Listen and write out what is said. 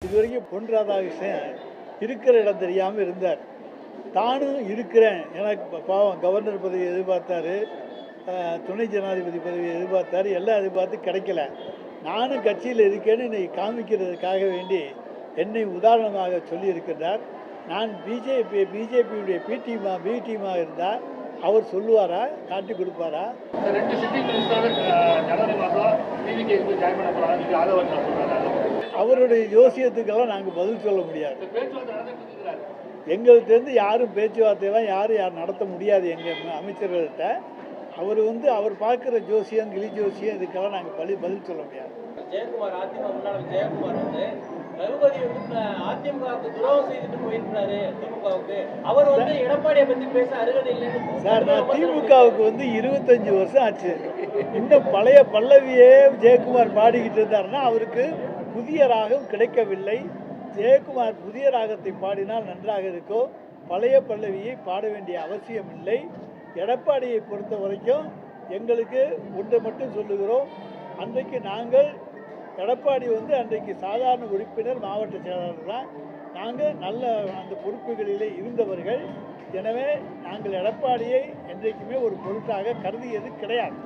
இதுவரைக்கும் பொன் ராதாகிருஷ்ணன் இருக்கிற இடம் தெரியாமல் இருந்தார். தானும் இருக்கிறேன், எனக்கு பாவம் கவர்னர் பதவி எதிர்பார்த்தாரு, துணை ஜனாதிபதி பதவி எதிர்பார்த்தாரு, எல்லாம் எதிர்பார்த்து கிடைக்கல. நானும் கட்சியில் இருக்கேன்னு இன்னைக்கு காமிக்கிறதுக்காக வேண்டி என்னை உதாரணமாக சொல்லியிருக்கிறார். நான் பிஜேபியுடைய பி டீமாக இருந்தால் அவர் சொல்லுவாரா, காட்டி கொடுப்பாரா? அவருடைய யோசியத்துக்கெல்லாம் நாங்கள் பதில் சொல்ல முடியாது. எங்கள்கிட்டருந்து யாரும் பேச்சுவார்த்தையெல்லாம் யார் நடத்த முடியாது எங்கள் அமைச்சர்கள்ட்ட. அவர் பார்க்குற ஜோசியம் கிளி ஜோசியம் இதுக்கெல்லாம் நாங்கள் பதில் சொல்ல முடியாது. ஜெயக்குமார் முன்னாள் ஜெயக்குமார் ரகுபதி அதிமுகவுக்கு துரோகம் செய்துட்டு போயிருக்கிறாரு. திமுகவுக்கு அவர் எடப்பாடியை பற்றி பேச அருகதை இல்லைன்னு சார், நான் திமுகவுக்கு 25 வருஷம் ஆச்சு. இன்னும் பழைய பல்லவியே ஜெயக்குமார் பாடிக்கிட்டு இருந்தாருன்னா அவருக்கு புதிய ராகம் கிடைக்கவில்லை. ஜெயக்குமார் புதிய ராகத்தை பாடினால் நன்றாக இருக்கோ, பழைய பல்லவியை பாட வேண்டிய அவசியம் இல்லை. எடப்பாடியை பொறுத்த வரைக்கும் எங்களுக்கு ஒன்றை மட்டும் சொல்லுகிறோம். அன்றைக்கு நாங்கள் எடப்பாடி அன்றைக்கு சாதாரண உறுப்பினர், மாவட்ட செயலாளர் தான். நாங்கள் நல்ல அந்த பொறுப்புகளிலே இருந்தவர்கள். எனவே நாங்கள் எடப்பாடியை என்றைக்குமே ஒரு பொருட்டாக கருதியது கிடையாது.